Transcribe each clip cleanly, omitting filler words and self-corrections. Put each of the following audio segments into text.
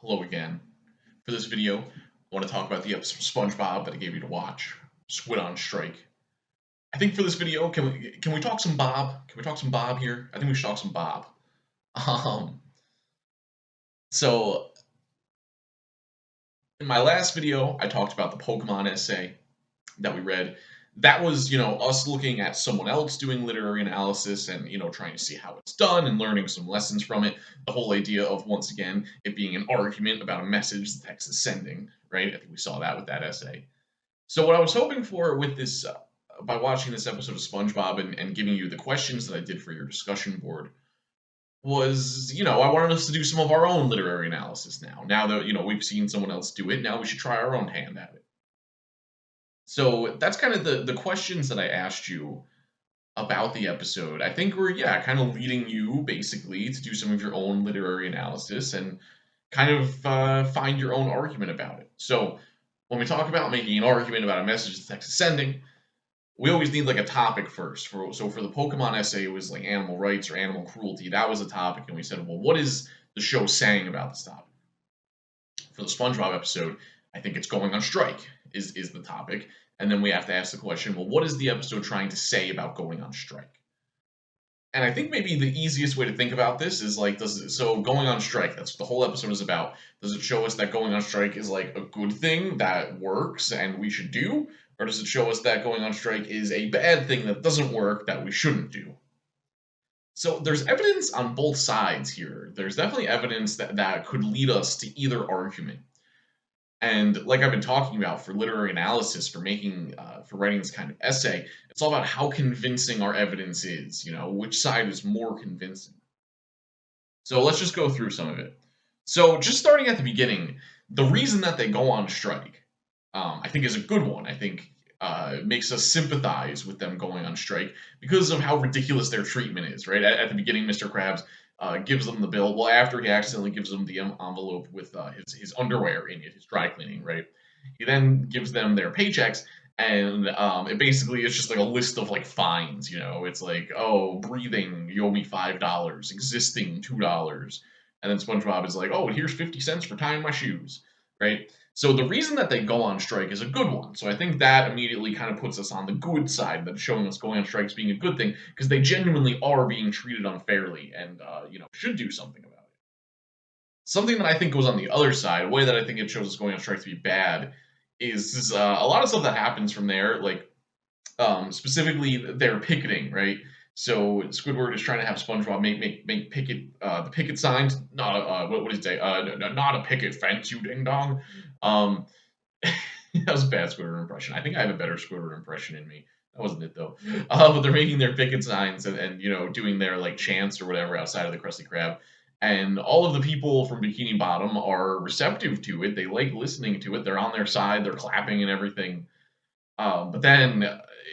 Hello again. For this video, I want to talk about the episode of SpongeBob that I gave you to watch, Squid on Strike. I think for this video, can we talk some Bob? Can we talk some Bob here? I think we should talk some Bob. Um, so in my last video, I talked about the Pokemon essay that we read. That was, us looking at someone else doing literary analysis and, trying to see how it's done and learning some lessons from it. The whole idea of, once again, it being an argument about a message the text is sending, right? I think we saw that with that essay. So what I was hoping for with this, by watching this episode of SpongeBob and giving you the questions that I did for your discussion board, was, I wanted us to do some of our own literary analysis now. Now that, we've seen someone else do it, now we should try our own hand at it. So that's kind of the questions that I asked you about the episode. I think we're, kind of leading you basically to do some of your own literary analysis and kind of find your own argument about it. So when we talk about making an argument about a message the text is sending, we always need like a topic first. So for the Pokemon essay, it was like animal rights or animal cruelty. That was a topic, and we said, well, what is the show saying about this topic? For the SpongeBob episode, I think it's going on strike is the topic. And then we have to ask the question, well, what is the episode trying to say about going on strike? And I think maybe the easiest way to think about this is like, so going on strike, that's what the whole episode is about. Does it show us that going on strike is like a good thing that works and we should do? Or does it show us that going on strike is a bad thing that doesn't work that we shouldn't do? So there's evidence on both sides here. There's definitely evidence that could lead us to either argument. And like I've been talking about for literary analysis, for writing this kind of essay, it's all about how convincing our evidence is. Which side is more convincing. So let's just go through some of it. So just starting at the beginning, the reason that they go on strike, I think, is a good one. I think it makes us sympathize with them going on strike because of how ridiculous their treatment is. Right at the beginning, Mr. Krabs gives them the bill. Well, after he accidentally gives them the envelope with his underwear in it, his dry cleaning, right? He then gives them their paychecks, and it basically is just like a list of like fines. It's like, oh, breathing, you owe me $5, existing $2, and then SpongeBob is like, oh, here's 50 cents for tying my shoes, right? So the reason that they go on strike is a good one. So I think that immediately kind of puts us on the good side, that showing us going on strike as being a good thing, because they genuinely are being treated unfairly and, should do something about it. Something that I think goes on the other side, a way that I think it shows us going on strike to be bad, is a lot of stuff that happens from there, like specifically their picketing, right? So Squidward is trying to have SpongeBob make picket the picket signs, not what did he say? Not a picket fence, you ding dong. Um, that was a bad Squidward impression. I think I have a better Squidward impression in me. That wasn't it though. But they're making their picket signs and doing their like chants or whatever outside of the Krusty Krab. And all of the people from Bikini Bottom are receptive to it. They like listening to it. They're on their side. They're clapping and everything. But then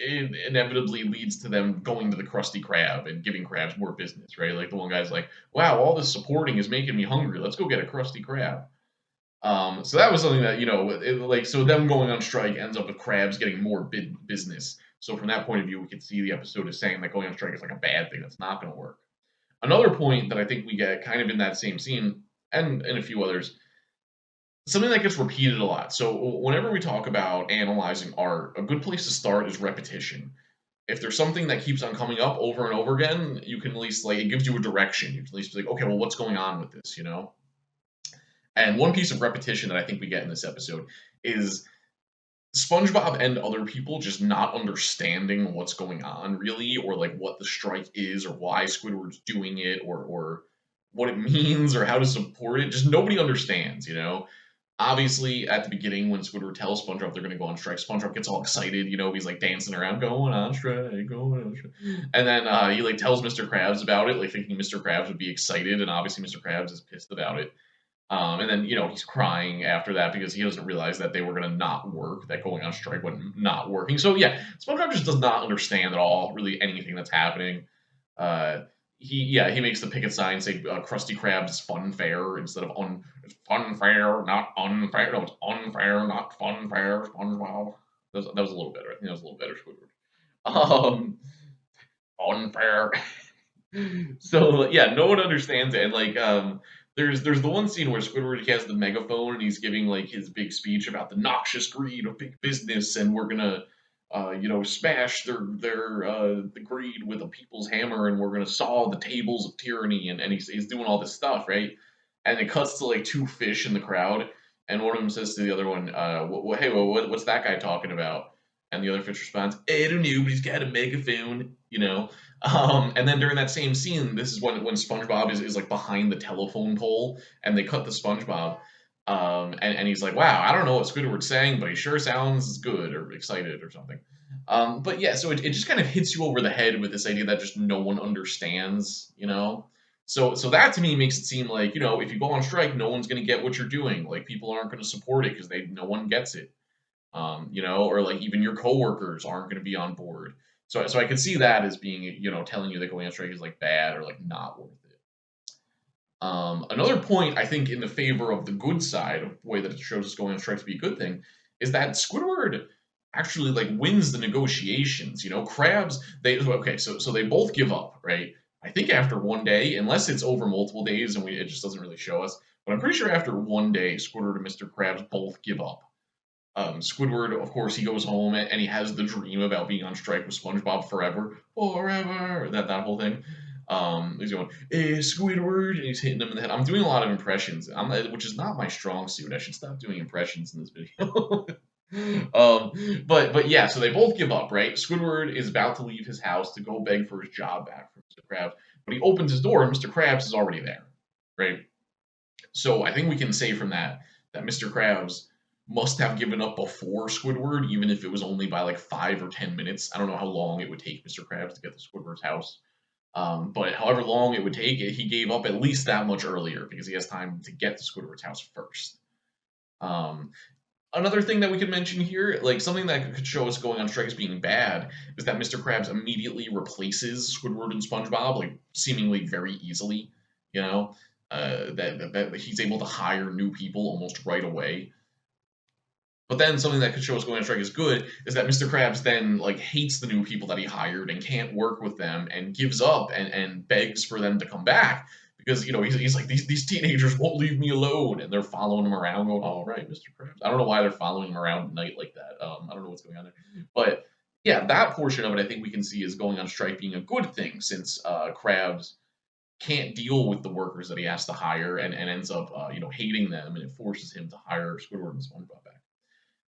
it inevitably leads to them going to the Krusty Krab and giving Krabs more business, right? Like the one guy's like, "Wow, all this supporting is making me hungry. Let's go get a Krusty Krab." So that was something that so them going on strike ends up with Krabs getting more business. So from that point of view, we could see the episode as saying that going on strike is like a bad thing that's not going to work. Another point that I think we get kind of in that same scene and a few others, something that gets repeated a lot. So whenever we talk about analyzing art, a good place to start is repetition. If there's something that keeps on coming up over and over again, you can at least it gives you a direction. You can at least be like, okay, well, what's going on with this, And one piece of repetition that I think we get in this episode is SpongeBob and other people just not understanding what's going on really, or like what the strike is, or why Squidward's doing it, or what it means, or how to support it. Just nobody understands, Obviously, at the beginning, when Squidward tells SpongeBob they're going to go on strike, SpongeBob gets all excited. He's like dancing around, going on strike, going on strike. And then he like tells Mr. Krabs about it, like thinking Mr. Krabs would be excited, and obviously Mr. Krabs is pissed about it. And then he's crying after that because he doesn't realize that they were going to not work, that going on strike wasn't not working. So yeah, SpongeBob just does not understand at all really anything that's happening. He makes the picket sign say Krusty Krab's fun fair instead of it's fun fair, not unfair. No, it's unfair, not fun fair. SpongeBob. That was a little better. I think that was a little better, Squidward. Unfair. So yeah, no one understands it, and There's the one scene where Squidward has the megaphone and he's giving like his big speech about the noxious greed of big business, and we're gonna smash the greed with a people's hammer, and we're gonna saw the tables of tyranny, and he's doing all this stuff, right? And it cuts to like two fish in the crowd, and one of them says to the other one, hey, what's that guy talking about? And the other fish responds, I don't know, but he's got a megaphone, you know. And then during that same scene, this is when SpongeBob is like behind the telephone pole, and they cut the SpongeBob, and he's like, wow, I don't know what Squidward's saying, but he sure sounds good or excited or something. But yeah, so it just kind of hits you over the head with this idea that just no one understands, you know. So that to me makes it seem like, if you go on strike, no one's going to get what you're doing. Like people aren't going to support it because no one gets it. Or like even your coworkers aren't going to be on board. So I could see that as being, telling you that going on strike is like bad or like not worth it. Another point I think in the favor of the good side of the way that it shows us going on strike to be a good thing is that Squidward actually like wins the negotiations. Crabs, so they both give up, right? I think after one day, unless it's over multiple days and it just doesn't really show us, but I'm pretty sure after one day, Squidward and Mr. Krabs both give up. Squidward, of course, he goes home and he has the dream about being on strike with SpongeBob forever, forever, that whole thing. He's going, hey, Squidward, and he's hitting him in the head. I'm doing a lot of impressions, which is not my strong suit. I should stop doing impressions in this video. but yeah, so they both give up, right? Squidward is about to leave his house to go beg for his job back from Mr. Krabs, but he opens his door and Mr. Krabs is already there, right? So I think we can say from that Mr. Krabs must have given up before Squidward, even if it was only by like 5 or 10 minutes. I don't know how long it would take Mr. Krabs to get to Squidward's house. But however long it would take, he gave up at least that much earlier because he has time to get to Squidward's house first. Another thing that we could mention here, like something that could show us going on strike as being bad, is that Mr. Krabs immediately replaces Squidward and SpongeBob, like seemingly very easily. That he's able to hire new people almost right away. But then something that could show us going on strike is good is that Mr. Krabs then like hates the new people that he hired and can't work with them and gives up and begs for them to come back because he's like these teenagers won't leave me alone and they're following him around going, all right, Mr. Krabs. I don't know why they're following him around at night like that. I don't know what's going on there, but yeah, that portion of it I think we can see is going on strike being a good thing since Krabs can't deal with the workers that he has to hire and ends up hating them, and it forces him to hire Squidward and SpongeBob back.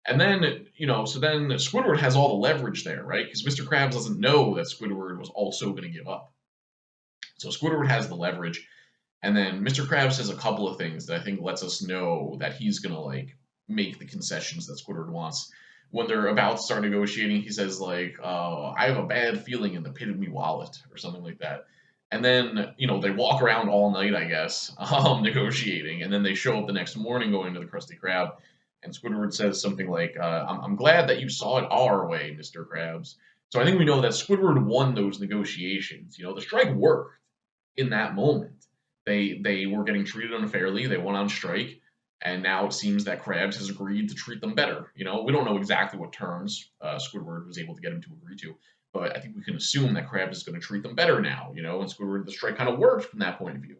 And then, so then Squidward has all the leverage there, right? Because Mr. Krabs doesn't know that Squidward was also going to give up. So Squidward has the leverage. And then Mr. Krabs says a couple of things that I think lets us know that he's going to, like, make the concessions that Squidward wants. When they're about to start negotiating, he says, like, I have a bad feeling in the pit of me wallet, or something like that. And then, they walk around all night, I guess, negotiating. And then they show up the next morning going to the Krusty Krab. And Squidward says something like, I'm glad that you saw it our way, Mr. Krabs. So I think we know that Squidward won those negotiations. The strike worked in that moment. They were getting treated unfairly. They went on strike. And now it seems that Krabs has agreed to treat them better. We don't know exactly what terms Squidward was able to get him to agree to. But I think we can assume that Krabs is going to treat them better now. And Squidward, the strike kind of worked from that point of view.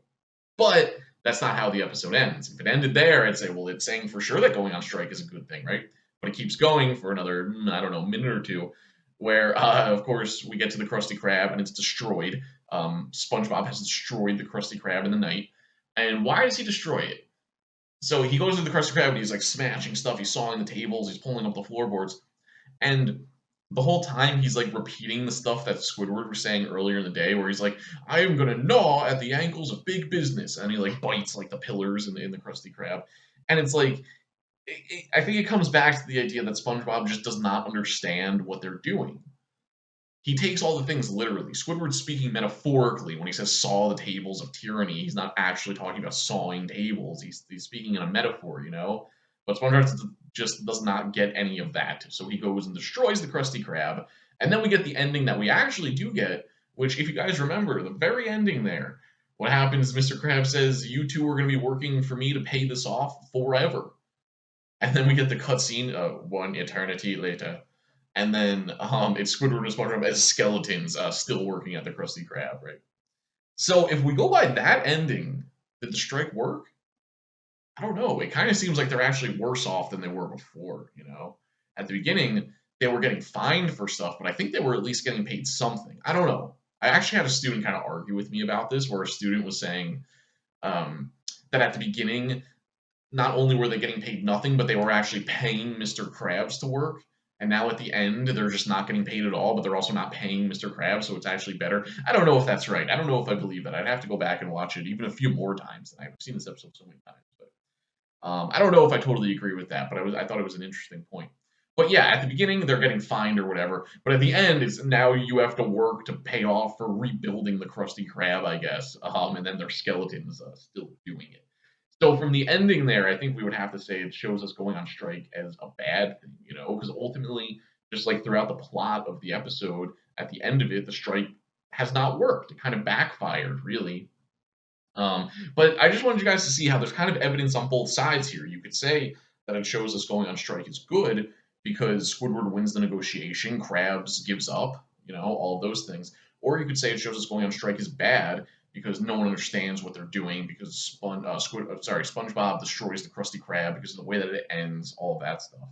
But that's not how the episode ends. If it ended there, I'd say, well, it's saying for sure that going on strike is a good thing, right? But it keeps going for another, I don't know, minute or two, where, of course, we get to the Krusty Krab and it's destroyed. SpongeBob has destroyed the Krusty Krab in the night. And why does he destroy it? So he goes to the Krusty Krab and he's like smashing stuff. He's sawing the tables. He's pulling up the floorboards. And the whole time he's like repeating the stuff that Squidward was saying earlier in the day, where he's like, I am gonna gnaw at the ankles of big business, and he like bites like the pillars in the Krusty Krab. And it's like, I think it comes back to the idea that SpongeBob just does not understand what they're doing. He takes all the things literally. Squidward's speaking metaphorically when he says saw the tables of tyranny. He's not actually talking about sawing tables. He's speaking in a metaphor, But SpongeBob just does not get any of that. So he goes and destroys the Krusty Krab. And then we get the ending that we actually do get, which, if you guys remember, the very ending there, what happens, Mr. Krab says, you two are going to be working for me to pay this off forever. And then we get the cutscene, one eternity later. And then it's Squidward and SpongeBob as skeletons still working at the Krusty Krab, right? So if we go by that ending, Did the strike work? I don't know. It kind of seems like they're actually worse off than they were before, you know? At the beginning, they were getting fined for stuff, but I think they were at least getting paid something. I don't know. I actually had a student kind of argue with me about this, where a student was saying um, that at the beginning, not only were they getting paid nothing, but they were actually paying Mr. Krabs to work. And now at the end, they're just not getting paid at all, but they're also not paying Mr. Krabs, so it's actually better. I don't know if that's right. I don't know if I believe that. I'd have to go back and watch it even a few more times. I've seen this episode so many times. I don't know if I totally agree with that, but I thought it was an interesting point. But yeah, at the beginning they're getting fined or whatever, but at the end it's now you have to work to pay off for rebuilding the Krusty Krab, I guess. And then their skeletons still doing it. So from the ending there, I think we would have to say it shows us going on strike as a bad thing, you know, because ultimately, just like throughout the plot of the episode, at the end of it, the strike has not worked. It kind of backfired, really. But I just wanted you guys to see how there's kind of evidence on both sides here. You could say that it shows us going on strike is good because Squidward wins the negotiation, Krabs gives up, you know, all of those things. Or you could say it shows us going on strike is bad because no one understands what they're doing because SpongeBob destroys the Krusty Krab because of the way that it ends, all of that stuff.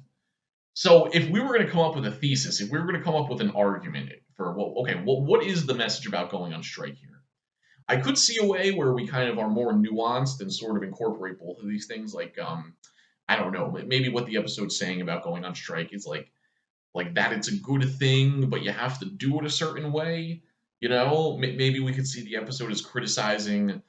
So if we were going to come up with a thesis, if we were going to come up with an argument for, well, okay, well, what is the message about going on strike here? I could see a way where we kind of are more nuanced and sort of incorporate both of these things. Like, I don't know, maybe what the episode's saying about going on strike is like that it's a good thing, but you have to do it a certain way. You know, maybe we could see the episode as criticizing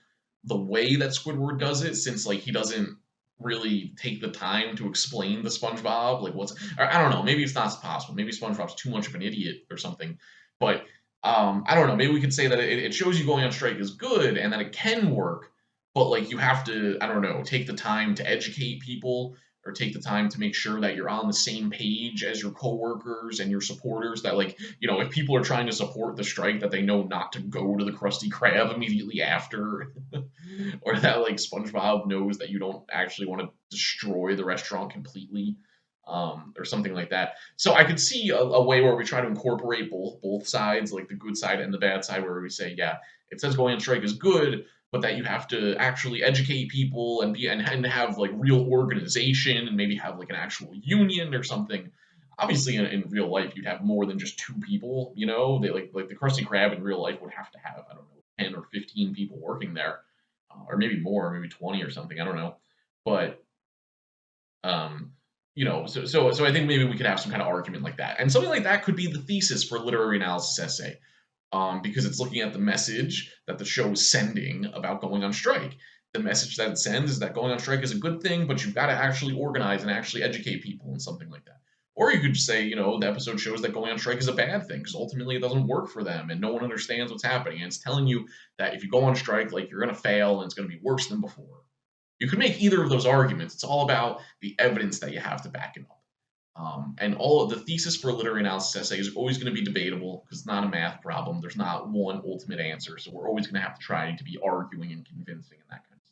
the way that Squidward does it, since like he doesn't really take the time to explain the SpongeBob, like what's, or I don't know, maybe it's not possible. Maybe SpongeBob's too much of an idiot or something. But I don't know. Maybe we could say that it shows you going on strike is good and that it can work, but like you have to, I don't know, take the time to educate people or take the time to make sure that you're on the same page as your coworkers and your supporters. That like, you know, if people are trying to support the strike, that they know not to go to the Krusty Krab immediately after, or that like SpongeBob knows that you don't actually want to destroy the restaurant completely, or something like that. So I could see a way where we try to incorporate both sides, like the good side and the bad side, where we say, yeah, it says going on strike is good, but that you have to actually educate people and and have like real organization and maybe have like an actual union or something. Obviously, in real life, you'd have more than just two people. You know, they like the Krusty Krab in real life would have to have, I don't know, 10 or 15 people working there, or maybe more, maybe 20 or something. I don't know, but um, you know, so I think maybe we could have some kind of argument like that, and something like that could be the thesis for a literary analysis essay, because it's looking at the message that the show is sending about going on strike. The message that it sends is that going on strike is a good thing, but you've got to actually organize and actually educate people and something like that. Or you could just say, you know, the episode shows that going on strike is a bad thing because ultimately it doesn't work for them and no one understands what's happening. And it's telling you that if you go on strike, like you're going to fail and it's going to be worse than before. You could make either of those arguments. It's all about the evidence that you have to back it up. And all of the thesis for a literary analysis essay is always going to be debatable because it's not a math problem. There's not one ultimate answer. So we're always going to have to try to be arguing and convincing and that kind of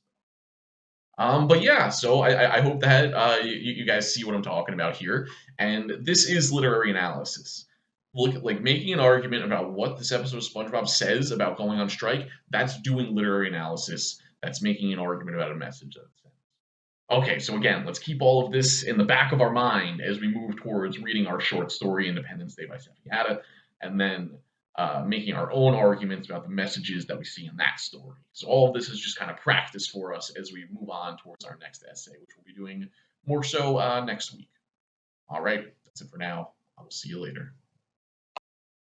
stuff. But yeah, so I hope that you guys see what I'm talking about here. And this is literary analysis. Look at like making an argument about what this episode of SpongeBob says about going on strike. That's doing literary analysis. That's making an argument about a message that it's sent. Okay, so again, let's keep all of this in the back of our mind as we move towards reading our short story, Independence Day by Safiata, and then making our own arguments about the messages that we see in that story. So all of this is just kind of practice for us as we move on towards our next essay, which we'll be doing more so next week. All right, that's it for now. I will see you later.